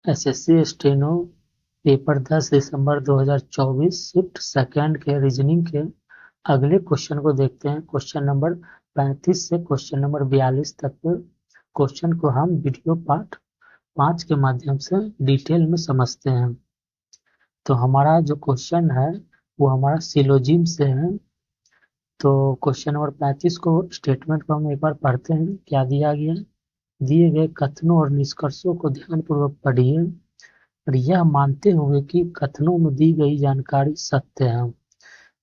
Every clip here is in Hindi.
एसएससी स्टेनो पेपर 10 दिसंबर 2024 शिफ्ट सेकंड के रीजनिंग के अगले क्वेश्चन को देखते हैं। क्वेश्चन नंबर 35 से क्वेश्चन नंबर 42 तक के क्वेश्चन को हम वीडियो पार्ट 5 के माध्यम से डिटेल में समझते हैं। तो हमारा जो क्वेश्चन है वो हमारा सिलोजिम से है। तो क्वेश्चन नंबर 35 को स्टेटमेंट को हम एक बार पढ़ते हैं। क्या दिया गया? दिए गए कथनों और निष्कर्षों को ध्यानपूर्वक पढ़िए और यह मानते हुए कि कथनों में दी गई जानकारी सत्य है,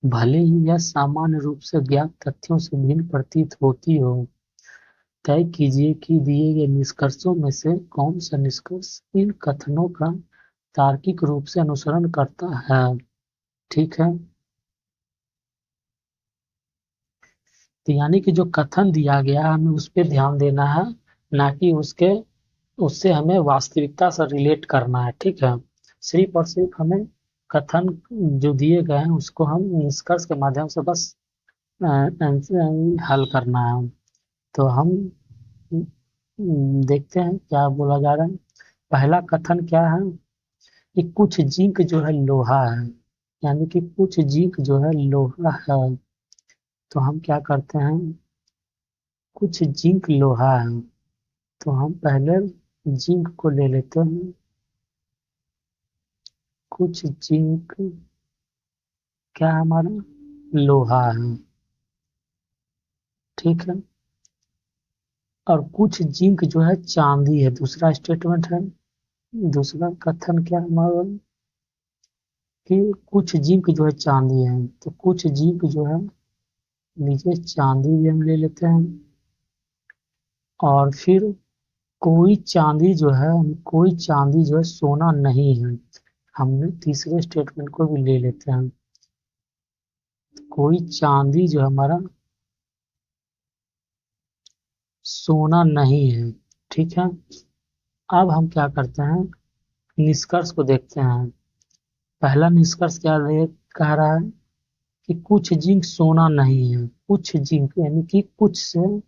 भले ही यह सामान्य रूप से ज्ञात तथ्यों से भिन्न प्रतीत होती हो। तय कीजिए कि दिए गए निष्कर्षों में से कौन सा निष्कर्ष इन कथनों का तार्किक रूप से अनुसरण करता है। ठीक है, तो यानी कि जो कथन दिया गया है हमें उस पर ध्यान देना है, ना कि उससे हमें वास्तविकता से रिलेट करना है। ठीक है, सिर्फ और सिर्फ हमें कथन जो दिए गए हैं उसको हम निष्कर्ष के माध्यम से बस हल करना है। तो हम देखते हैं क्या बोला जा रहा है। पहला कथन क्या है कि कुछ जिंक जो है लोहा है, यानी कि कुछ जिंक जो है लोहा है। तो हम क्या करते हैं, कुछ जिंक लोहा है, तो हम पहले जिंक को ले लेते हैं। कुछ जिंक क्या है हमारा, लोहा है। ठीक है, और कुछ जिंक जो है चांदी है, दूसरा स्टेटमेंट है। दूसरा कथन क्या है हमारा कि कुछ जिंक जो है चांदी है, तो कुछ जिंक जो है नीचे चांदी भी हम ले लेते हैं। और फिर कोई चांदी जो है सोना नहीं है, हमने तीसरे स्टेटमेंट को भी ले लेते हैं। कोई चांदी जो है हमारा सोना नहीं है। ठीक है, अब हम क्या करते हैं, निष्कर्ष को देखते हैं। पहला निष्कर्ष क्या कह रहा है कि कुछ जिंक सोना नहीं है। कुछ जिंक यानी कि कुछ से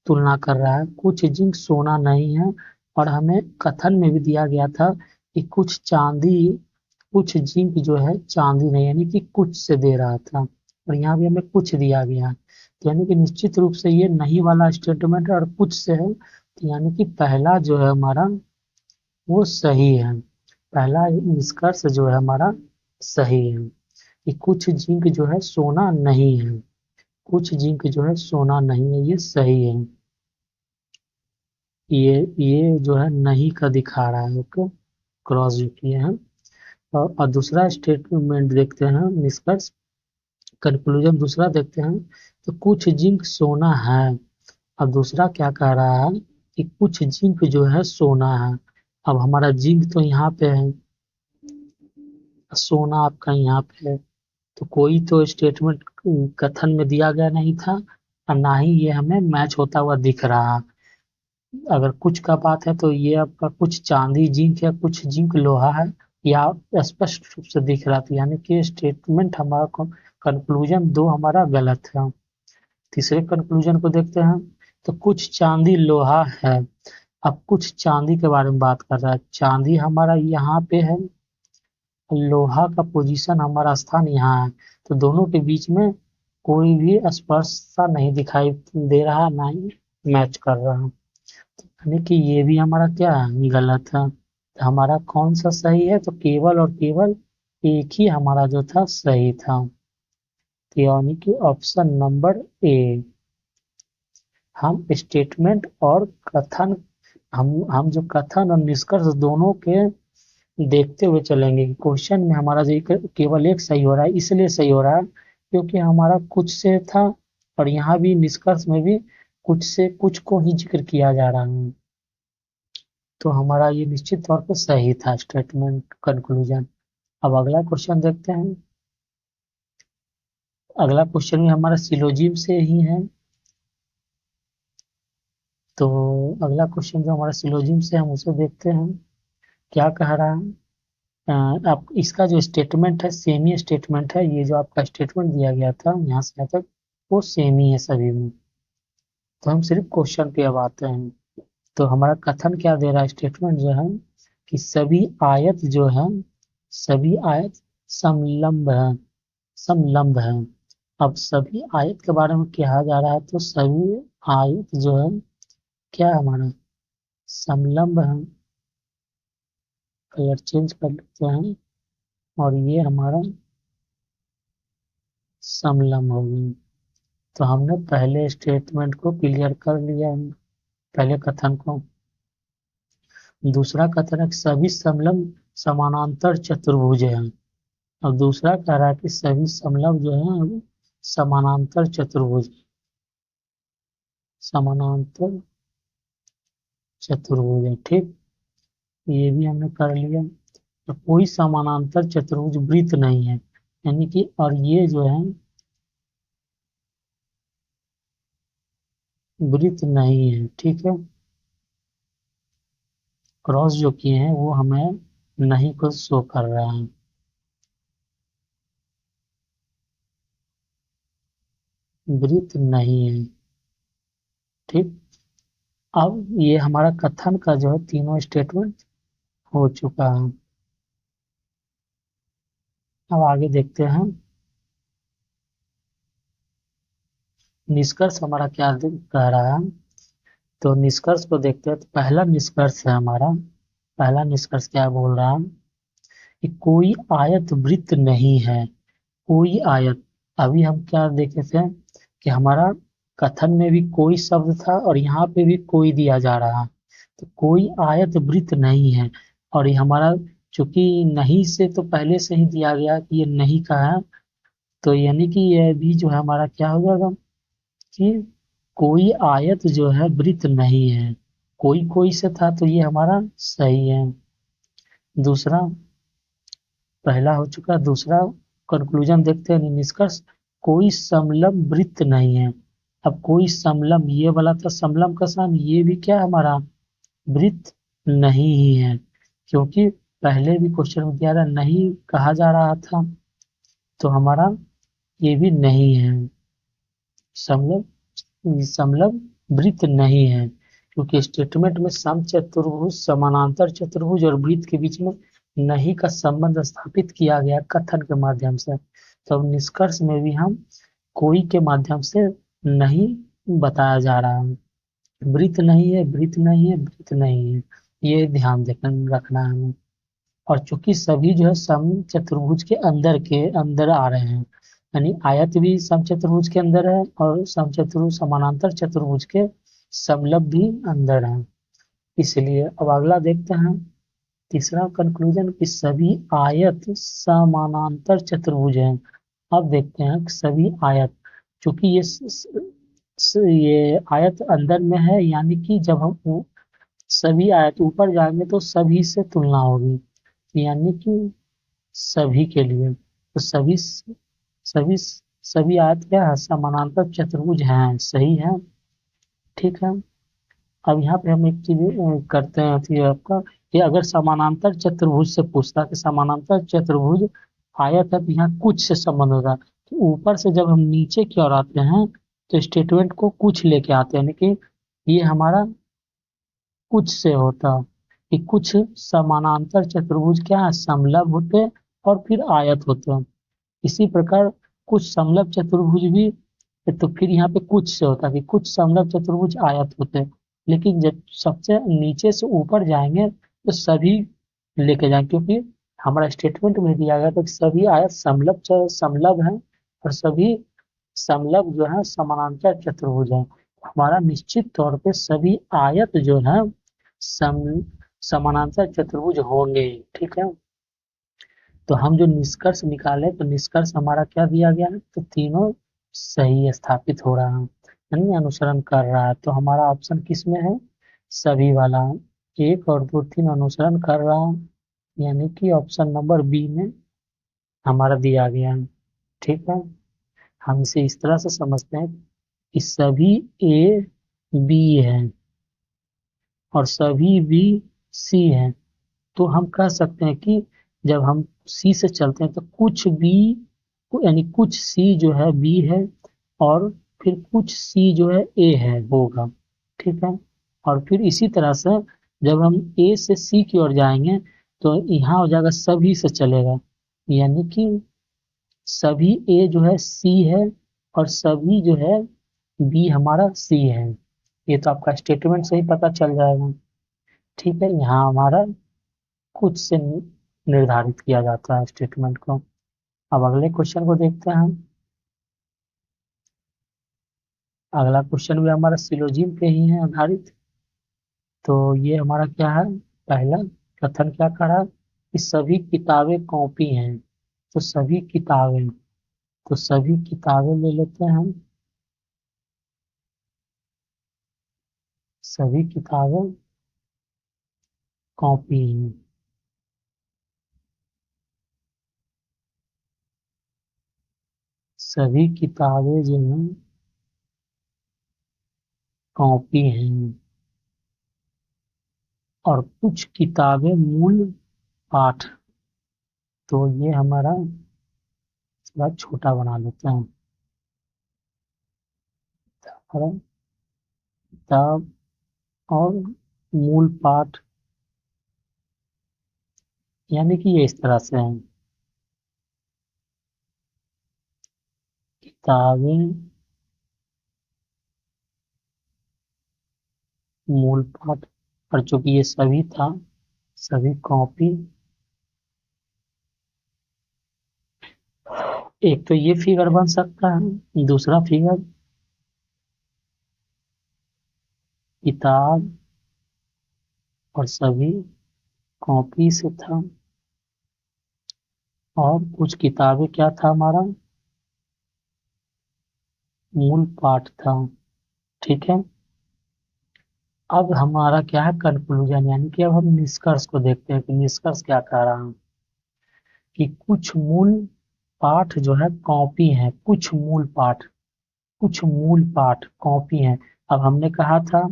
तुलना कर रहा है, कुछ जिंक सोना नहीं है। और हमें कथन में भी दिया गया था कि कुछ जिंक जो है चांदी नहीं, यानी कि कुछ से दे रहा था, और यहाँ भी हमें कुछ दिया गया है। तो यानी कि निश्चित रूप से ये नहीं वाला स्टेटमेंट है और कुछ से है, तो यानी कि पहला जो है हमारा वो सही है। पहला निष्कर्ष जो है हमारा सही है कि कुछ जिंक जो है सोना नहीं है। कुछ जिंक जो है सोना नहीं है, ये सही है। ये जो है नहीं का दिखा रहा है, ओके, क्रॉस जो किए हैं। और दूसरा स्टेटमेंट देखते हैं, निष्कर्ष कंक्लूजन दूसरा देखते हैं। तो कुछ जिंक सोना है। अब दूसरा क्या कह रहा है कि कुछ जिंक जो है सोना है। अब हमारा जिंक तो यहाँ पे है, सोना आपका यहाँ पे है, तो कोई तो स्टेटमेंट कथन में दिया गया नहीं था और ना ही ये हमें मैच होता हुआ दिख रहा। अगर कुछ का बात है तो ये आपका कुछ चांदी जिंक है, कुछ जिंक लोहा है, या स्पष्ट रूप से दिख रहा था, यानी कि स्टेटमेंट हमारा कंक्लूजन दो हमारा गलत है। तीसरे कंक्लूजन को देखते हैं। तो कुछ चांदी लोहा है। अब कुछ चांदी के बारे में बात कर रहा है, चांदी हमारा यहाँ पे है, लोहा का पोजीशन हमारा स्थान यहाँ है, तो दोनों के बीच में कोई भी स्पर्शता नहीं दिखाई दे रहा, ना ही मैच कर रहा है, यानी कि ये भी हमारा क्या है, गलत है। तो हमारा कौन सा सही है, तो केवल और केवल एक ही हमारा जो था सही था, तो यानी कि ऑप्शन नंबर ए। हम स्टेटमेंट और कथन, हम जो कथन और निष्कर्ष दोनों के देखते हुए चलेंगे। क्वेश्चन में हमारा जो केवल एक सही हो रहा है, इसलिए सही हो रहा है क्योंकि हमारा कुछ से था, और यहाँ भी निष्कर्ष में भी कुछ से कुछ को ही जिक्र किया जा रहा है, तो हमारा ये निश्चित तौर पर सही था स्टेटमेंट कंक्लूजन। अब अगला क्वेश्चन देखते हैं। अगला क्वेश्चन भी हमारा सिलोजिम से ही है। तो अगला क्वेश्चन जो हमारा सिलोजिम से हम उसे देखते हैं। क्या कह रहा है, आप इसका जो स्टेटमेंट है सेम ही स्टेटमेंट है। ये जो आपका स्टेटमेंट दिया गया था यहाँ से यहाँ तक वो सेम ही है सभी में। तो हम सिर्फ क्वेश्चन पे अब आते हैं। तो हमारा कथन क्या दे रहा है, स्टेटमेंट जो है कि सभी आयत जो है, सभी आयत समलंब है, समलंब है। अब सभी आयत के बारे में कहा जा रहा है, तो सभी आयत जो है क्या है हमारा, समलंब है। कलर चेंज कर लेते हैं और ये हमारा समलंब हो गया। तो हमने पहले स्टेटमेंट को क्लियर कर लिया है, पहले कथन को। दूसरा कथन है कि सभी समलंब समानांतर चतुर्भुज हैं। अब दूसरा कह रहा है कि सभी समलंब जो है समानांतर चतुर्भुज, समानांतर चतुर्भुज है। ठीक, ये भी हमने कर लिया। तो कोई समानांतर चतुर्भुज वृत्त नहीं है, यानी कि, और ये जो है वृत्त नहीं है। ठीक है, क्रॉस जो किए हैं वो हमें नहीं को शो कर रहा है। वृत्त नहीं है। ठीक, अब ये हमारा कथन का जो है तीनों स्टेटमेंट हो चुका है। अब आगे देखते हैं निष्कर्ष हमारा क्या कह रहा है। तो निष्कर्ष को देखते हैं। तो पहला निष्कर्ष है हमारा, पहला निष्कर्ष क्या बोल रहा है कि कोई आयत वृत्त नहीं है। कोई आयत, अभी हम क्या देखे थे कि हमारा कथन में भी कोई शब्द था और यहाँ पे भी कोई दिया जा रहा है। तो कोई आयत वृत्त नहीं है, और ये हमारा चूंकि नहीं से तो पहले से ही दिया गया कि ये नहीं का है, तो यानी कि ये भी जो है हमारा क्या हो जाएगा कि कोई आयत जो है वृत्त नहीं है। कोई कोई से था तो ये हमारा सही है। दूसरा, पहला हो चुका, दूसरा कंक्लूजन देखते हैं, निष्कर्ष कोई समलंब वृत्त नहीं है। अब कोई समलंब, ये वाला था समलंब का सम, ये भी क्या हमारा वृत्त नहीं ही है, क्योंकि पहले भी क्वेश्चन में दिया था नहीं कहा जा रहा था, तो हमारा ये भी नहीं है, समलंब, समलंब वृत्त नहीं है, क्योंकि स्टेटमेंट में सम चतुर्भुज, समानांतर चतुर्भुज और वृत्त के बीच में नहीं का संबंध स्थापित किया गया कथन के माध्यम से। तो अब निष्कर्ष में भी हम कोई के माध्यम से नहीं बताया जा रहा है। वृत्त नहीं है, वृत्त नहीं है, वृत्त नहीं है, ये ध्यान रखना है हमें। और चूंकि सभी जो है सम चतुर्भुज के अंदर आ रहे हैं, यानी आयत भी सम चतुर्भुज के अंदर है और सम चतुर्भुज समानांतर चतुर्भुज के समलंब भी अंदर है। इसलिए अब अगला देखते हैं तीसरा कंक्लूजन कि सभी आयत समानांतर चतुर्भुज हैं। अब देखते हैं कि सभी आयत, चूंकि ये आयत अंदर में है, यानी कि जब हम सभी आयत ऊपर जाएंगे तो सभी से तुलना होगी, यानी कि सभी के लिए, तो सभी सभी आयत क्या है, समानांतर चतुर्भुज हैं, सही है। ठीक है, अब यहाँ पे हम एक चीज करते हैं कि आपका, कि अगर समानांतर चतुर्भुज से पूछता कि समानांतर चतुर्भुज आयत है तो यहाँ कुछ से संबंध होगा, तो ऊपर से जब हम नीचे की ओर आते हैं तो स्टेटमेंट को कुछ लेके आते हैं, यानी कि ये हमारा कुछ से होता कि कुछ समानांतर चतुर्भुज क्या है, समलंब होते और फिर आयत होते हैं। इसी प्रकार कुछ समलंब चतुर्भुज भी, तो फिर यहाँ पे कुछ से होता कि कुछ समलंब चतुर्भुज आयत होते हैं। लेकिन जब सबसे नीचे से ऊपर जाएंगे तो सभी लेके जाएंगे, क्योंकि हमारा स्टेटमेंट में दिया गया था कि सभी आयत समलंब हैं और सभी समलंब जो है समानांतर चतुर्भुज है। हमारा निश्चित तौर पे सभी आयत जो है सम समानांतर चतुर्भुज होंगे। ठीक है, तो हम जो निष्कर्ष निकाले, तो निष्कर्ष हमारा क्या दिया गया है, तो तीनों सही स्थापित हो रहा है, यानी अनुसरण कर रहा है। तो हमारा ऑप्शन किस में है, सभी वाला, एक और दो तीन अनुसरण कर रहा है, यानी कि ऑप्शन नंबर बी में हमारा दिया गया है। ठीक है, हम इसे इस तरह से समझते हैं कि सभी ए बी है और सभी बी सी है, तो हम कह सकते हैं कि जब हम सी से चलते हैं तो कुछ बी, यानी कुछ सी जो है बी है और फिर कुछ सी जो है ए है होगा। ठीक है, और फिर इसी तरह से जब हम ए से सी की ओर जाएंगे तो यहाँ हो जाएगा सभी से चलेगा, यानी कि सभी ए जो है सी है और सभी जो है बी हमारा सी है। ये तो आपका स्टेटमेंट से ही पता चल जाएगा। ठीक है, यहाँ हमारा खुद से निर्धारित किया जाता है स्टेटमेंट को। अब अगले क्वेश्चन को देखते हैं। अगला क्वेश्चन भी हमारा सिलोजिज्म पे ही है आधारित। तो ये हमारा क्या है, पहला कथन क्या कर रहा है कि सभी किताबें कॉपी हैं। तो सभी किताबें, तो सभी किताबें ले लेते हैं हम। सभी किताबें कॉपी हैं। सभी किताबें जो हैं कॉपी हैं और कुछ किताबें मूल पाठ। तो ये हमारा थोड़ा छोटा बना लेते हैं। हमारा किताब और मूल पाठ, यानी कि ये इस तरह से है। किताबें मूल पाठ, और चूंकि ये सभी था, सभी कॉपी। एक तो ये फिगर बन सकता है, दूसरा फिगर किताब और सभी कॉपी से था और कुछ किताबें क्या था हमारा मूल पाठ था। ठीक है, अब हमारा क्या है कंक्लूजन, यानी कि अब हम निष्कर्ष को देखते हैं कि निष्कर्ष क्या कह रहा है कि कुछ मूल पाठ जो है कॉपी है, कुछ मूल पाठ, कुछ मूल पाठ कॉपी है। अब हमने कहा था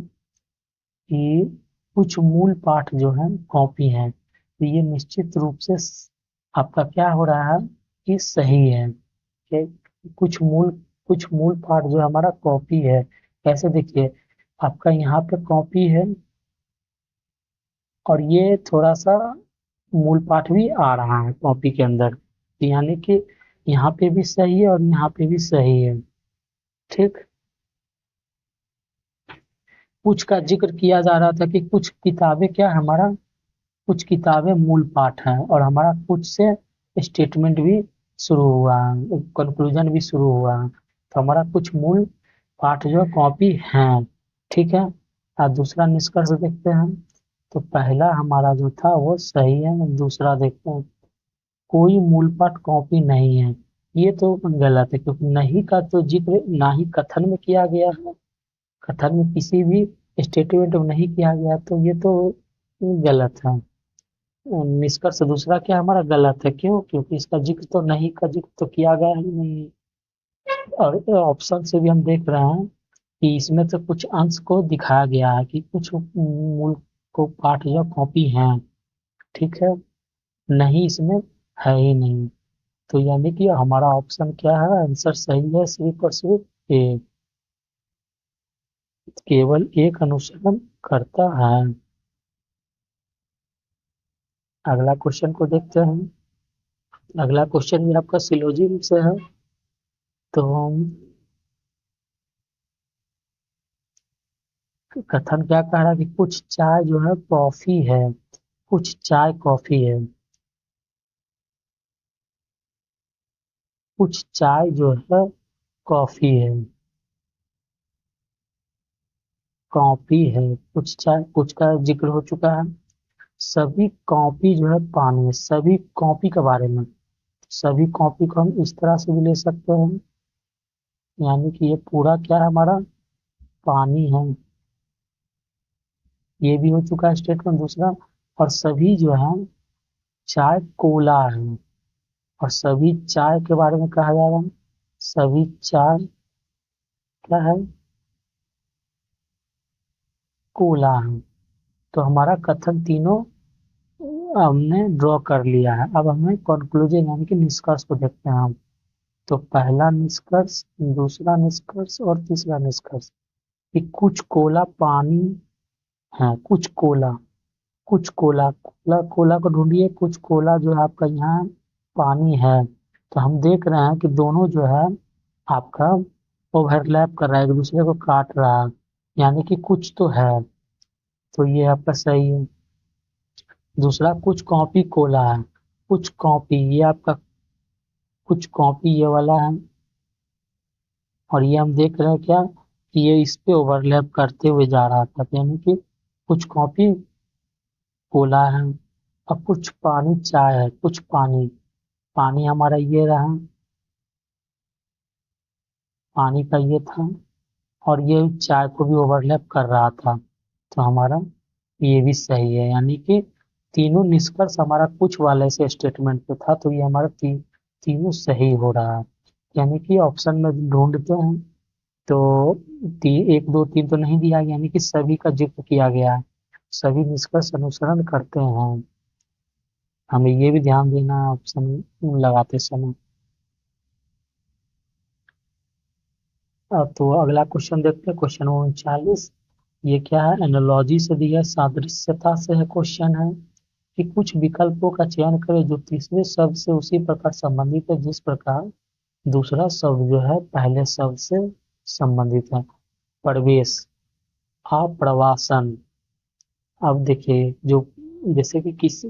कि कुछ मूल पाठ जो है कॉपी है, तो ये निश्चित रूप से आपका क्या हो रहा है कि सही है कि कुछ मूल पाठ जो हमारा कॉपी है। कैसे देखिए, आपका यहाँ पे कॉपी है और ये थोड़ा सा मूल पाठ भी आ रहा है कॉपी के अंदर, तो यानी कि यहाँ पे भी सही है और यहाँ पे भी सही है। ठीक, कुछ का जिक्र किया जा रहा था कि कुछ किताबें क्या हमारा, कुछ किताबें मूल पाठ हैं और हमारा कुछ से स्टेटमेंट भी शुरू हुआ है, कंक्लूजन भी शुरू हुआ है। तो हमारा कुछ मूल पाठ जो कॉपी हैं। ठीक है, और दूसरा निष्कर्ष देखते हैं। तो पहला हमारा जो था वो सही है, दूसरा देखते हैं कोई मूल पाठ कॉपी नहीं है। ये तो गलत है, क्योंकि नहीं का तो जिक्र ना ही कथन में किया गया है, कथन में किसी भी स्टेटमेंट में नहीं किया गया, तो ये तो गलत है। निष्कर्ष दूसरा क्या हमारा गलत है, क्यों, क्योंकि इसका जिक्र तो नहीं का जिक्र तो किया गया ही नहीं। और ऑप्शन से भी हम देख रहे हैं कि इसमें तो कुछ अंश को दिखाया गया है कि कुछ मूल को पाठ या कॉपी हैं। ठीक है, नहीं इसमें है ही नहीं। तो यानी कि हमारा ऑप्शन क्या है, आंसर सही है सिर्फ और सिर्फ ए, केवल एक अनुसरण करता है। अगला क्वेश्चन को देखते हैं। अगला क्वेश्चन भी आपका सिलोजिज्म से है। तो हम कथन क्या कह रहा है कि कुछ चाय जो है कॉफी है, कुछ चाय कॉफी है, कुछ चाय जो है कॉफी है, कॉफी है, कुछ चाय, कुछ का जिक्र हो चुका है। सभी कॉपी जो है पानी है, सभी कॉपी के बारे में, सभी कॉपी को हम इस तरह से भी ले सकते हैं, यानी कि ये पूरा क्या है हमारा पानी है। ये भी हो चुका है स्टेटमेंट दूसरा। और सभी जो है चाय कोला है, और सभी चाय के बारे में कहा जा रहा है, सभी चाय क्या है कोला है। तो हमारा कथन तीनों हमने ड्रॉ कर लिया है। अब हमें कंक्लूजन यानी कि निष्कर्ष को देखते हैं हम। तो पहला निष्कर्ष, दूसरा निष्कर्ष और तीसरा निष्कर्ष कि कुछ कोला पानी है, कुछ कोला, कुछ कोला कोला कोला को ढूंढिए। कुछ कोला जो है आपका यहाँ पानी है, तो हम देख रहे हैं कि दोनों जो है आपका ओवरलैप कर रहा है, एक दूसरे को काट रहा है, यानी कि कुछ तो है। तो ये आपका सही है। दूसरा, कुछ कॉपी कोला है। कुछ कॉपी, ये आपका कुछ कॉपी ये वाला है, और ये हम देख रहे हैं क्या कि ये इस पे ओवरलैप करते हुए जा रहा था, तो यानी कि कुछ कॉपी कोला है। और कुछ पानी चाय है। कुछ पानी, पानी हमारा ये रहा, पानी का ये था, और ये चाय को भी ओवरलैप कर रहा था, तो हमारा ये भी सही है। यानी कि तीनों निष्कर्ष हमारा कुछ वाले से स्टेटमेंट पे था, तो ये हमारा तीनों सही हो रहा है। यानी कि ऑप्शन में ढूंढते हैं तो एक दो तीन तो नहीं दिया गया, यानी कि सभी का जिक्र किया गया है, सभी निष्कर्ष अनुसरण करते हैं। हमें ये भी ध्यान देना है ऑप्शन लगाते समय। अब तो अगला क्वेश्चन देखते हैं, क्वेश्चन 39। ये क्या है? एनालॉजी से दिया, सादृश्यता से है क्वेश्चन है कि कुछ विकल्पों का चयन करें जो तीसरे शब्द से उसी प्रकार संबंधित है जिस प्रकार दूसरा शब्द जो है पहले शब्द से संबंधित है। प्रवेश, आप्रवासन। अब देखिए, जो जैसे कि किसी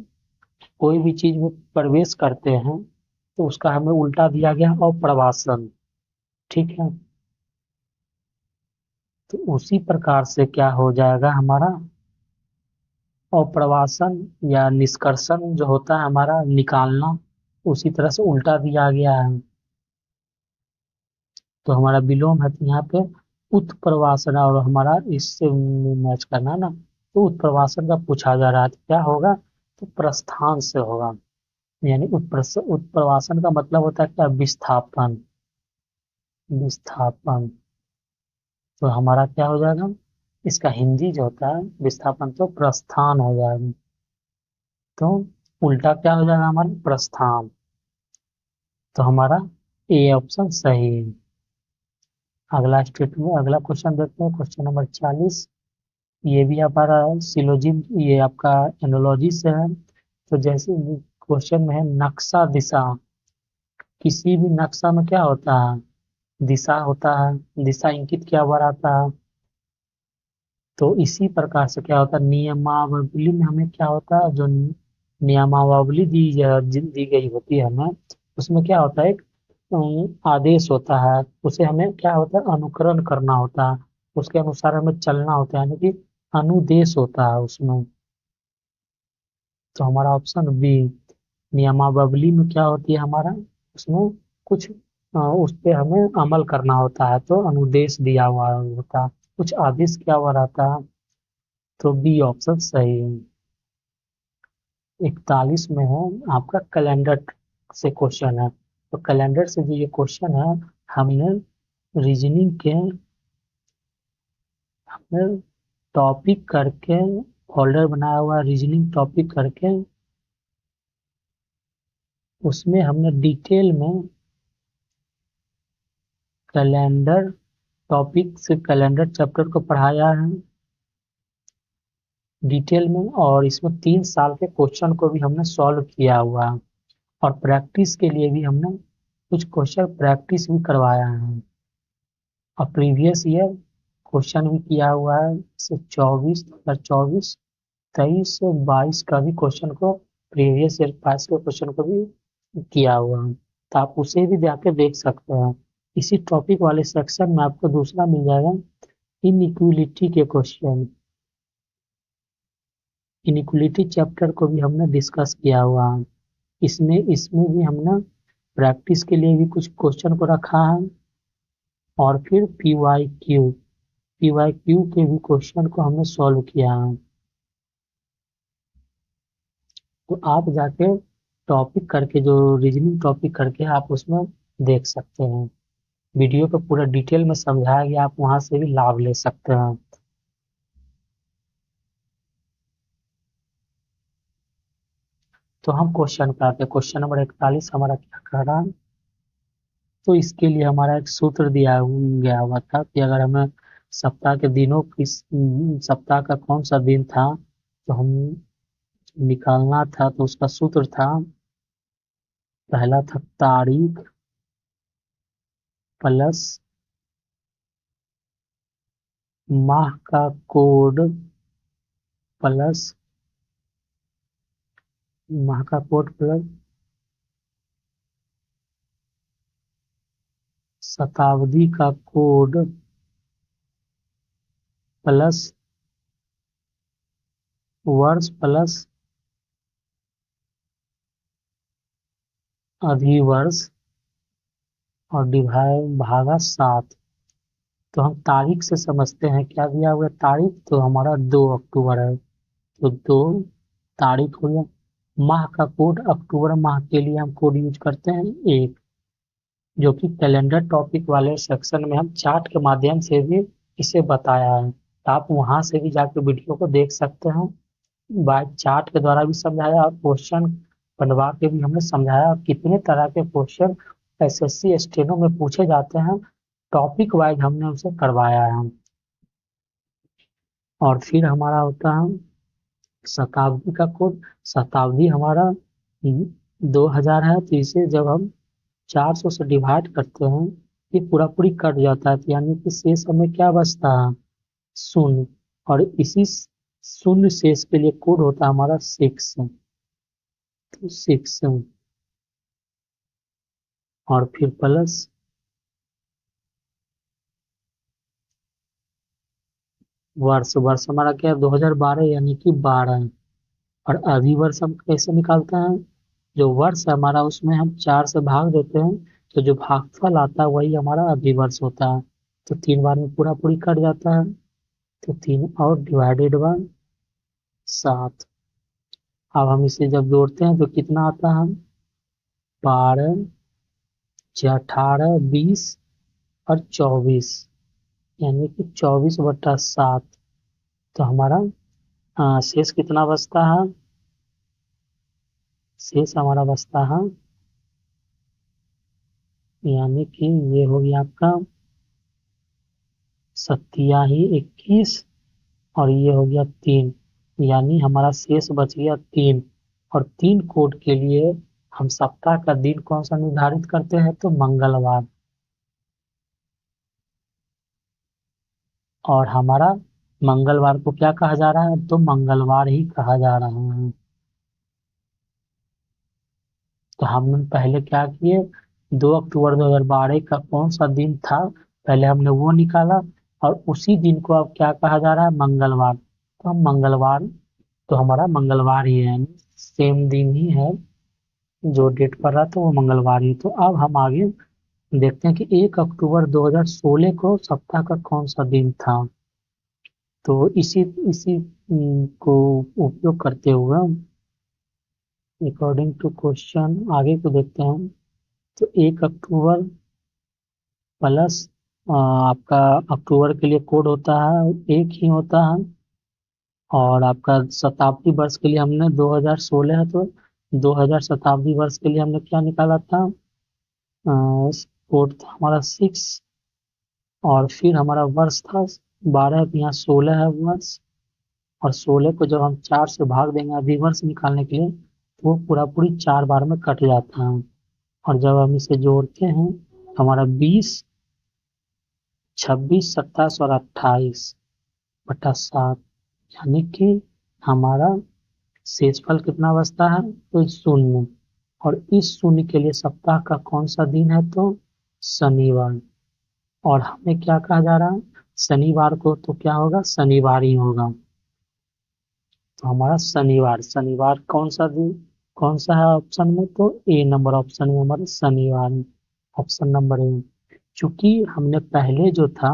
कोई भी चीज में प्रवेश करते हैं तो उसका हमें उल्टा दिया गया अप्रवासन। ठीक है, तो उसी प्रकार से क्या हो जाएगा हमारा अप्रवासन या निष्कर्षण जो होता है हमारा निकालना, उसी तरह से उल्टा दिया गया है। तो हमारा विलोम है, तो यहाँ पे उत्प्रवासन, और हमारा इससे मैच करना है ना, तो उत्प्रवासन का पूछा जा रहा है, तो क्या होगा? तो प्रस्थान से होगा। यानी उत्प्रवासन का मतलब होता है क्या? विस्थापन। विस्थापन, तो हमारा क्या हो जाएगा? इसका हिंदी जो होता है विस्थापन, तो प्रस्थान हो जाएगा। तो उल्टा क्या हो जाएगा हमारा? प्रस्थान। तो हमारा ए ऑप्शन सही है। अगला स्टेटमेंट, अगला क्वेश्चन देखते हैं, क्वेश्चन नंबर 40। ये भी हमारा सिलोजिम, ये आपका एनोलॉजी से है। तो जैसे क्वेश्चन में है नक्शा दिशा, किसी भी नक्शा में क्या होता है? दिशा होता है, दिशा इंकित किया हुआ रहता है। तो इसी प्रकार से क्या होता है, नियमावली में हमें क्या होता है, जो नियमावली दी गई होती है हमें, उसमें क्या होता है? एक आदेश होता है, उसे हमें क्या होता है? अनुकरण करना होता है, उसके अनुसार हमें चलना होता है, यानी कि अनुदेश होता है उसमें। तो हमारा ऑप्शन बी, नियमावली में क्या होती है हमारा, उसमें कुछ उस पे हमें अमल करना होता है, तो अनुदेश दिया हुआ होता है, कुछ आदेश किया हुआ रहता है। तो बी ऑप्शन सही है। 41 में है आपका कैलेंडर से क्वेश्चन है। तो कैलेंडर से जो ये क्वेश्चन है, हमने रीजनिंग के, हमने टॉपिक करके फोल्डर बनाया हुआ है रीजनिंग टॉपिक करके, उसमें हमने डिटेल में कैलेंडर टॉपिक से कैलेंडर चैप्टर को पढ़ाया है डिटेल में, और इसमें 3 साल के क्वेश्चन को भी हमने सॉल्व किया हुआ है, और प्रैक्टिस के लिए भी हमने कुछ क्वेश्चन प्रैक्टिस भी करवाया है, और प्रीवियस ईयर क्वेश्चन भी किया हुआ है। से 2024 23 से 22 का भी क्वेश्चन को, प्रीवियस ईयर 22 के क्वेश्चन को भी किया हुआ है, तो आप उसे भी जाके देख सकते हैं। इसी टॉपिक वाले सेक्शन में आपको दूसरा मिल जाएगा इनइक्वलिटी के क्वेश्चन। इनइक्वलिटी चैप्टर को भी हमने डिस्कस किया हुआ है, इसमें इसमें भी हमने प्रैक्टिस के लिए भी कुछ क्वेश्चन को रखा है, और फिर पी वाई क्यू के भी क्वेश्चन को हमने सॉल्व किया है। तो आप जाके टॉपिक करके, जो रीजनिंग टॉपिक करके आप उसमें देख सकते हैं, वीडियो को पूरा डिटेल में समझाया गया, आप वहां से भी लाभ ले सकते हैं। तो हम क्वेश्चन पे आते हैं, क्वेश्चन नंबर 41 हमारा क्या कह रहा है? तो इसके लिए हमारा एक सूत्र दिया गया हुआ था कि अगर हमें सप्ताह के दिनों की, सप्ताह का कौन सा दिन था, तो हम निकालना था तो उसका सूत्र था, पहला था तारीख प्लस माह का कोड प्लस माह का कोड प्लस शताब्दी का कोड प्लस वर्ष प्लस अधिवर्ष और डिवाइड भागा 7। तो हम तारीख से समझते हैं, क्या दिया हुआ है तारीख, तो हमारा 2 अक्टूबर है, तो 2 तारीख हो गया। माह का कोड, अक्टूबर माह के लिए हम कोड यूज करते हैं 1, जो कि कैलेंडर टॉपिक वाले सेक्शन में हम चार्ट के माध्यम से भी इसे बताया है। तो आप वहां से भी जाकर वीडियो को देख सकते हैं, बाय चार्ट के द्वारा भी समझाया और क्वेश्चन बनवा के भी हमने समझाया कितने तरह के क्वेश्चन एसएससी स्टेनो में पूछे जाते हैं, टॉपिक वाइज हमने उसे करवाया है। और फिर हमारा होता है शताब्दी का कोड। शताब्दी हमारा 2000 है, तो इसे जब हम 400 से डिवाइड करते हैं, ये पूरा पूरी कट जाता है, तो यानी कि शेष हमें क्या बचता है, शून्य। और इसी शून्य शेष के लिए कोड होता है हमारा 6, तो 6 और फिर प्लस वर्ष। वर्ष हमारा क्या है 2012, यानी कि 12। और अधिवर्ष हम कैसे निकालते हैं, जो वर्ष है हमारा उसमें हम 4 से भाग देते हैं, तो जो भागफल आता है वही हमारा अधिवर्ष होता है, तो 3 बार में पूरा पूरी कट जाता है, तो 3 और डिवाइडेड बाय 7। अब हम इसे जब जोड़ते हैं तो कितना आता है, 12 18 20 और 24, यानी कि 24/7। तो हमारा शेष कितना बचता है, शेष हमारा बचता है, यानी कि ये हो गया आपका 21 और ये हो गया 3, यानी हमारा शेष बच गया 3। और 3 कोड के लिए हम सप्ताह का दिन कौन सा निर्धारित करते हैं, तो मंगलवार। और हमारा मंगलवार को क्या कहा जा रहा है, तो मंगलवार ही कहा जा रहा है। तो हमने पहले क्या किए, 2 अक्टूबर 2012 का कौन सा दिन था, पहले हमने वो निकाला, और उसी दिन को अब क्या कहा जा रहा है, मंगलवार। तो हम मंगलवार, तो हमारा मंगलवार ही है, सेम दिन ही है, जो डेट पर रहा था वो मंगलवार ही। तो अब हम आगे देखते हैं कि 1 अक्टूबर 2016 को सप्ताह का कौन सा दिन था। तो इसी इसी को उपयोग करते हुए अकॉर्डिंग टू क्वेश्चन आगे को देखते हैं। तो 1 अक्टूबर प्लस आपका अक्टूबर के लिए कोड होता है 1 ही होता है, और आपका शताब्दी वर्ष के लिए हमने 2016 है, तो 2000 शताब्दी वर्ष के लिए हमने क्या निकाला था, कोड था हमारा 6, और फिर हमारा वर्ष था 12, तो यहाँ 16 है वर्ष, और 16 को जब हम 4 से भाग देंगे अधिवर्ष निकालने के लिए, तो वो पूरा पूरी 4 बार में कट जाता है। और जब हम इसे जोड़ते हैं, हमारा 20 26 27 और 28/7, यानी कि हमारा शेषफल कितना बचता है, तो 0। और इस शून्य के लिए सप्ताह का कौन सा दिन है, तो शनिवार। और हमें क्या कहा जा रहा है, शनिवार को तो क्या होगा, शनिवार ही होगा। तो हमारा शनिवार, शनिवार कौन सा दिन, कौन सा है ऑप्शन में, तो ए नंबर ऑप्शन में हमारा शनिवार, ऑप्शन नंबर ए। चूंकि हमने पहले जो था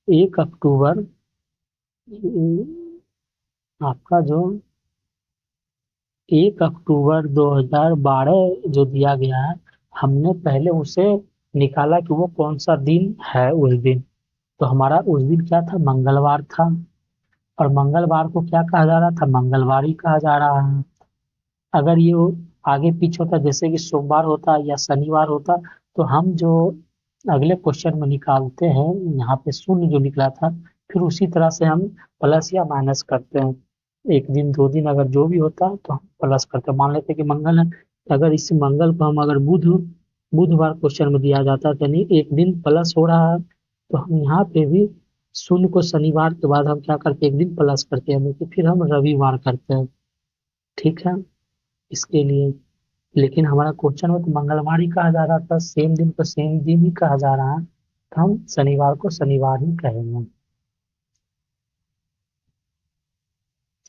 1 अक्टूबर, आपका जो 1 अक्टूबर 2012 जो दिया गया है, हमने पहले उसे निकाला कि वो कौन सा दिन है उस दिन। तो हमारा उस दिन क्या था, मंगलवार था, और मंगलवार को क्या कहा जा रहा था, मंगलवार ही कहा जा रहा है। अगर ये आगे पीछे होता, जैसे कि सोमवार होता या शनिवार होता, तो हम जो अगले क्वेश्चन में निकालते हैं, यहाँ पे शून्य जो निकला था, फिर उसी तरह से हम प्लस या माइनस करते हैं। एक दिन 2 दिन अगर जो भी होता है तो हम प्लस करते हैं। मान लेते हैं कि मंगल है, तो अगर इस मंगल को हम अगर बुधवार क्वेश्चन में दिया जाता है तो यानी एक दिन प्लस हो रहा है, तो हम यहाँ पे भी शून्य को शनिवार के बाद हम क्या करते हैं, एक दिन प्लस करते हैं, तो फिर हम रविवार करते हैं। ठीक है, इसके लिए। लेकिन हमारा क्वेश्चन में तो मंगलवार ही कहा जा रहा था, सेम दिन को सेम दिन ही कहा जा रहा है, तो हम शनिवार को शनिवार ही कहेंगे।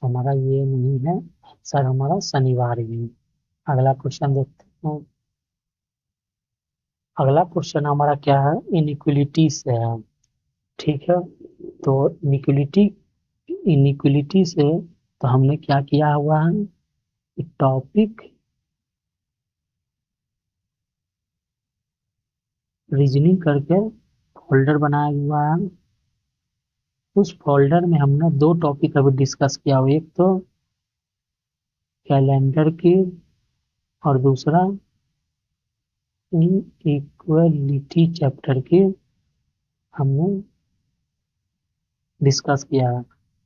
हमारा ये नहीं है, सर हमारा शनिवार ही है। अगला क्वेश्चन देखते हैं। अगला क्वेश्चन हमारा क्या है, इनइक्वलिटी से है। ठीक है, तो इनइक्वलिटी इनइक्वलिटी से तो हमने क्या किया हुआ है, टॉपिक रीजनिंग करके फोल्डर बनाया हुआ है। उस फोल्डर में हमने 2 टॉपिक अभी डिस्कस किया हुआ, एक तो कैलेंडर की और दूसरा इनइक्वलिटी चैप्टर की हमने डिस्कस किया है।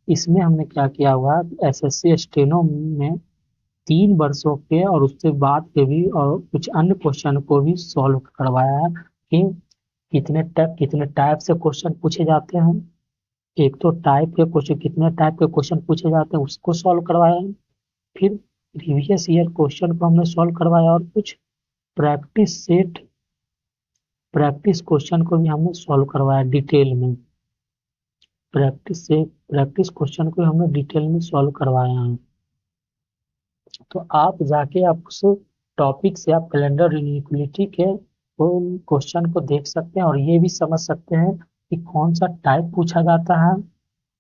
इसमें हमने क्या किया हुआ है, एसएससी स्टेनो में 3 वर्षों के और उसके बाद के भी और कुछ अन्य क्वेश्चन को भी सॉल्व करवाया है कि कितने टाइप से क्वेश्चन पूछे जाते हैं। एक तो टाइप के क्वेश्चन, कितने टाइप के क्वेश्चन पूछे जाते हैं उसको सॉल्व करवाया है। फिर प्रीवियस ईयर क्वेश्चन को हमने सॉल्व करवाया और कुछ प्रैक्टिस सेट प्रैक्टिस क्वेश्चन को भी हमने सॉल्व करवाया डिटेल में। प्रैक्टिस क्वेश्चन को हमने डिटेल में सॉल्व करवाया है। तो आप जाके आप उस टॉपिक से आप कैलेंडर इनइक्वलिटी के वो क्वेश्चन को देख सकते हैं और ये भी समझ सकते हैं कि कौन सा टाइप पूछा जाता है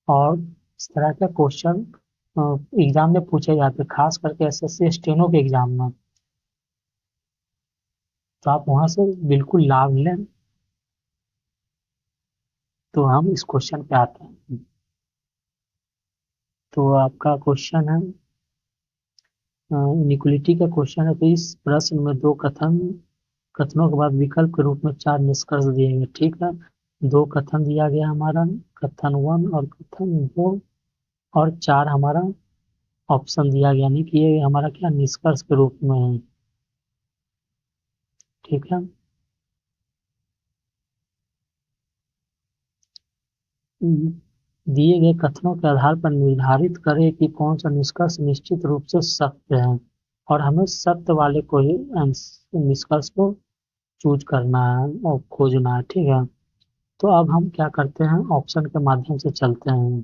और इस तरह के क्वेश्चन एग्जाम में पूछे जाते हैं, खास करके एसएससी स्टेनो के एग्जाम में। तो आप वहां से बिल्कुल लाभ लें। तो हम इस क्वेश्चन पे आते हैं। तो आपका क्वेश्चन है, इनिक्वलिटी का क्वेश्चन है, तो इस प्रश्न में 2 कथनों के बाद विकल्प के रूप में 4 निष्कर्ष दिए गए। ठीक है, 2 कथन दिया गया हमारा, कथन 1 और कथन 2, और 4 हमारा ऑप्शन दिया गया, यानी कि ये हमारा क्या निष्कर्ष के रूप में है। ठीक है, दिए गए कथनों के आधार पर निर्धारित करें कि कौन सा निष्कर्ष निश्चित रूप से सत्य है, और हमें सत्य वाले को ही निष्कर्ष को चूज करना है और खोजना है। ठीक है, तो अब हम क्या करते हैं, ऑप्शन के माध्यम से चलते हैं,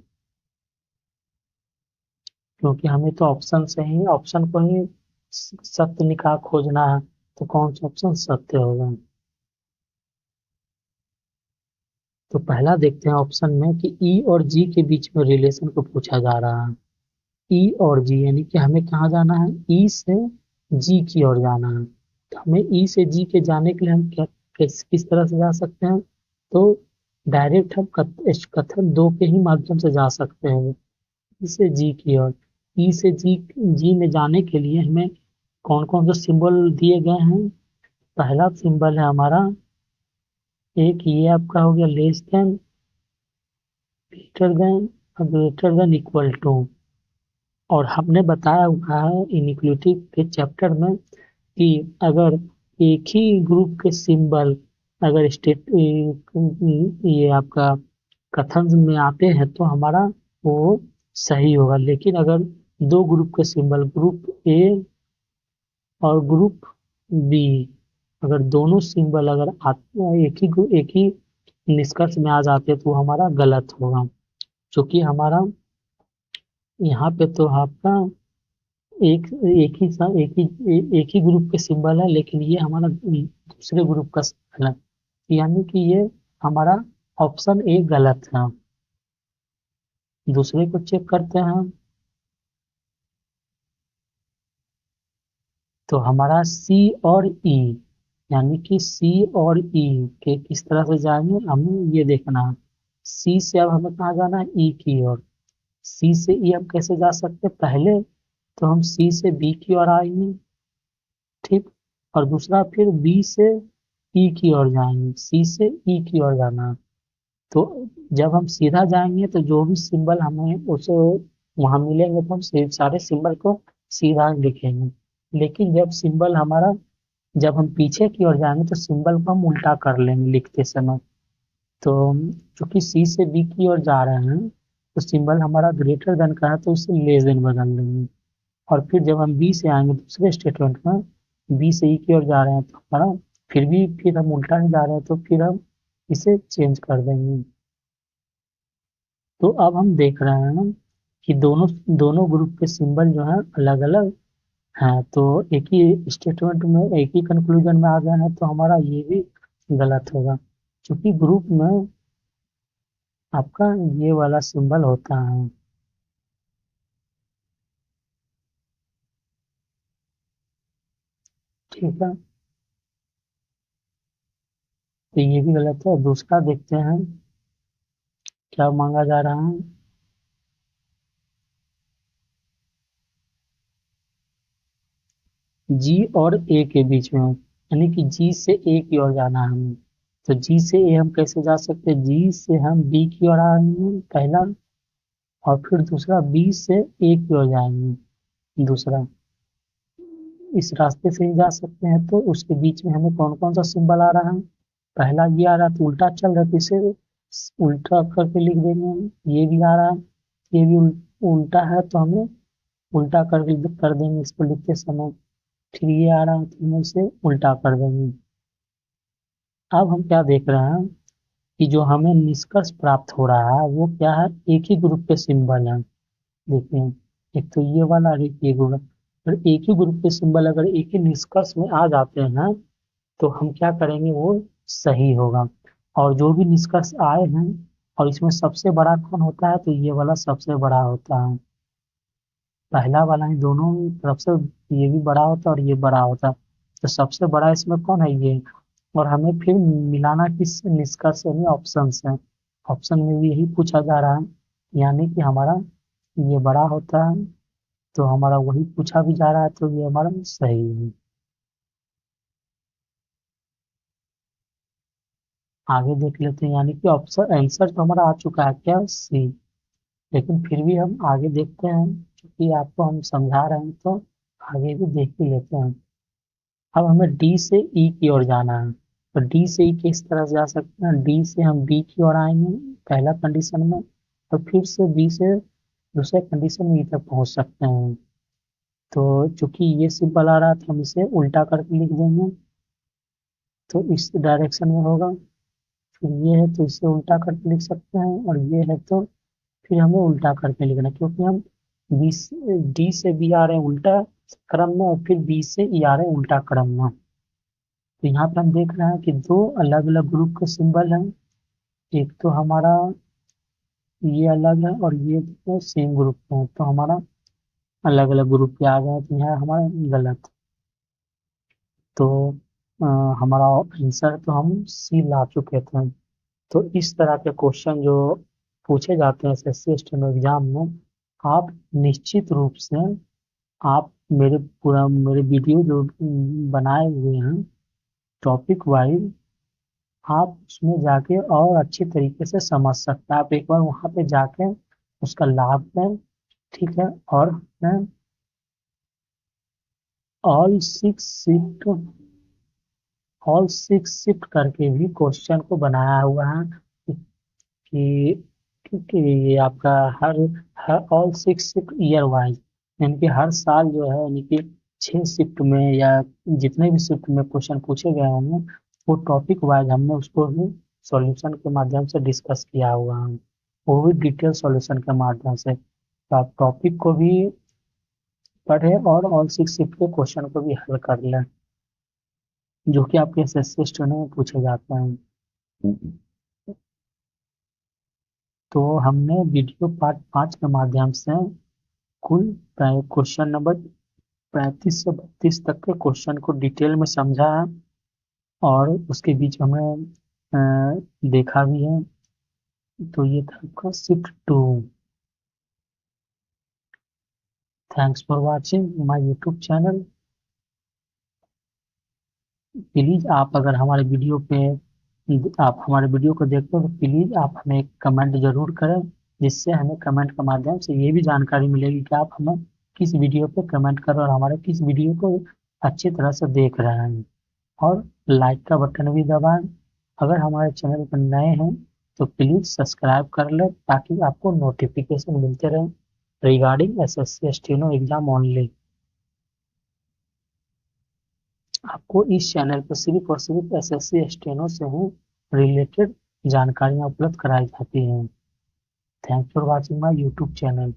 क्योंकि हमें तो ऑप्शन को ही सत्य निकाल खोजना है, तो कौन सा ऑप्शन सत्य होगा। तो पहला देखते हैं ऑप्शन में कि ई और जी के बीच में रिलेशन को पूछा जा रहा है। ई और जी यानी कि हमें कहाँ जाना है, ई से जी की ओर जाना है। तो हमें ई से जी के जाने के लिए हम किस तरह से जा सकते हैं, तो डायरेक्ट हम कथन 2 के ही माध्यम से जा सकते हैं, ई से जी की ओर। ई से जी में जाने के लिए हमें कौन कौन से सिंबल दिए गए हैं। पहला सिंबल है हमारा, एक ये आपका हो गया less than, greater than equal to. और हमने बताया हुआ है इनिक्वलिटी के चैप्टर में कि अगर एक ही ग्रुप के सिंबल अगर स्टेट ये आपका कथन में आते हैं तो हमारा वो सही होगा। लेकिन अगर 2 ग्रुप के सिंबल, ग्रुप ए और ग्रुप बी, अगर दोनों सिंबल अगर एक ही निष्कर्ष में आ जाते हैं तो हमारा गलत होगा। क्योंकि हमारा यहाँ पे तो आपका एक एक ही ग्रुप के सिंबल है, लेकिन ये हमारा दूसरे ग्रुप का सिंबल है, यानी कि ये हमारा ऑप्शन ए गलत है। दूसरे को चेक करते हैं, तो हमारा सी और ई, यानी कि सी और ई के किस तरह से जाएंगे हमें ये देखना है। सी से अब हमें कहाँ जाना है, ई की ओर। सी से ई हम कैसे जा सकते हैं, पहले तो हम सी से बी की ओर आएंगे, ठीक, और दूसरा फिर बी से ई की ओर जाएंगे, सी से ई की ओर जाना। तो जब हम सीधा जाएंगे तो जो भी सिंबल हमें उस वहां मिलेंगे तो हम सारे सिंबल को सीधा लिखेंगे। लेकिन जब हम पीछे की ओर जाएंगे तो सिंबल को हम उल्टा कर लेंगे लिखते समय। तो चूंकि सी से बी की ओर जा रहे हैं तो सिंबल हमारा ग्रेटर देन का है तो उसे लेस देन बदल देंगे। और फिर जब हम बी से आएंगे दूसरे स्टेटमेंट में, बी से ई की ओर जा रहे हैं तो हमारा फिर हम उल्टा ही जा रहे हैं तो फिर हम इसे चेंज कर देंगे। तो अब हम देख रहे हैं कि दोनों दोनों ग्रुप के सिंबल जो है अलग अलग हैं। तो एक ही स्टेटमेंट में एक ही कंक्लूजन में आ गए हैं तो हमारा ये भी गलत होगा। क्योंकि ग्रुप में आपका ये वाला सिंबल होता है। ठीक है, तो ये भी गलत है। दूसरा देखते हैं क्या मांगा जा रहा है। जी और ए के बीच में, यानी कि जी से ए की ओर जाना है हमें। तो जी से ए हम कैसे जा सकते हैं, जी से हम बी की ओर आएंगे पहला, और फिर दूसरा बी से ए की ओर जाएंगे दूसरा। इस रास्ते से ही जा सकते हैं। तो उसके बीच में हमें कौन कौन सा सिंबल आ रहा है, पहला ये आ रहा है तो उल्टा चल रहा है तो इसे उल्टा करके लिख देंगे हम। ये भी आ रहा है, ये भी उल्टा है तो हमें उल्टा कर देंगे इसको लिखते समय। फिर ये आ रहा है तो हम इसे उल्टा कर देंगे। अब हम क्या देख रहे हैं कि जो हमें निष्कर्ष प्राप्त हो रहा है वो क्या है, एक ही ग्रुप के सिंबल हैं। देखिए, एक तो ये वाला और एक ये वाला। और एक ही ग्रुप के सिंबल अगर एक ही निष्कर्ष में आ जाते हैं तो हम क्या करेंगे, वो सही होगा। और जो भी निष्कर्ष आए हैं, और इसमें सबसे बड़ा कौन होता है, तो ये वाला सबसे बड़ा होता है। पहला वाला ही दोनों तरफ से, ये भी बड़ा होता है और ये बड़ा होता है। तो सबसे बड़ा इसमें कौन है, ये। और हमें फिर मिलाना किस निष्कर्ष यानी ऑप्शन है। ऑप्शन में भी यही पूछा जा रहा है, यानी कि हमारा ये बड़ा होता है तो हमारा वही पूछा भी जा रहा है तो ये हमारा सही है। आगे देख लेते हैं, यानी कि ऑप्शन आंसर तो हमारा आ चुका है क्या, सी। लेकिन फिर भी हम आगे देखते हैं, क्योंकि आपको हम समझा रहे हैं तो आगे भी देख ही लेते हैं। अब हमें डी से ई की ओर जाना है। तो डी से ई किस तरह से जा सकते हैं, डी से हम बी की ओर आएंगे पहला कंडीशन में, और फिर से बी से दूसरे कंडीशन में ई तक पहुंच सकते हैं। तो चूंकि ये सिंपल आ रहा था हम इसे उल्टा करके लिख देंगे तो इस डायरेक्शन में होगा। फिर ये है तो इसे उल्टा करके लिख सकते हैं, और ये है तो फिर हमें उल्टा करके लिखना है, क्योंकि हम बी से डी से बी आ रहे हैं उल्टा क्रम में, और फिर बी से ई आ रहे हैं उल्टा क्रम में। तो यहाँ पे हम देख रहे हैं कि दो अलग अलग ग्रुप के सिंबल हैं। एक तो हमारा ये अलग है और ये तो सेम ग्रुप के हैं, तो हमारा अलग अलग ग्रुप के आ गए तो यहाँ हमारा गलत। तो अ, हमारा आंसर तो हम सी ला चुके थे। तो इस तरह के क्वेश्चन जो पूछे जाते हैं एसएससी स्टेनो एग्जाम में, आप निश्चित रूप से आप मेरे वीडियो जो बनाए हुए हैं टॉपिक वाइज, आप उसमें जाके और अच्छे तरीके से समझ सकते हैं। आप एक बार वहां पे जाके उसका लाभ लें। ठीक है, और मैं all six shift all six shift करके भी क्वेश्चन को बनाया हुआ है कि ये आपका हर हर all six shift year wise, यानी कि हर साल जो है, यानी कि 6 शिफ्ट में या जितने भी शिफ्ट में क्वेश्चन पूछे गए होंगे वो टॉपिक वाइज हमने उसको भी सॉल्यूशन के माध्यम से डिस्कस किया हुआ है, वो भी डिटेल सॉल्यूशन के माध्यम से। तो आप टॉपिक को भी पढ़ें और ऑल सिक्स शिफ्ट के क्वेश्चन को भी हल कर लें, जो कि आपके एसएससी स्टूडेंट में पूछे जाते हैं। तो हमने वीडियो पार्ट 5 के माध्यम से कुल क्वेश्चन नंबर 35 से 32 तक के क्वेश्चन को डिटेल में समझा है, और उसके बीच हमने देखा भी है। तो ये था आपका shift 2। Thanks for watching my YouTube channel. Please आप अगर आप हमारे वीडियो को देखते हो तो प्लीज आप हमें एक कमेंट जरूर करें जिससे हमें कमेंट के माध्यम से ये भी जानकारी मिलेगी कि आप हमें किस वीडियो पे कमेंट कर रहे हो और हमारे किस वीडियो को अच्छी तरह से देख रहे हैं। और लाइक का बटन भी दबाएं। अगर हमारे चैनल पर नए हैं तो प्लीज सब्सक्राइब कर लें ताकि आपको नोटिफिकेशन मिलते रहे regarding SSC steno exam only. आपको इस चैनल पर सिर्फ और सिर्फ एसएससी स्टेनो से ही रिलेटेड जानकारियां उपलब्ध कराई जाती हैं। Thanks for watching my YouTube channel.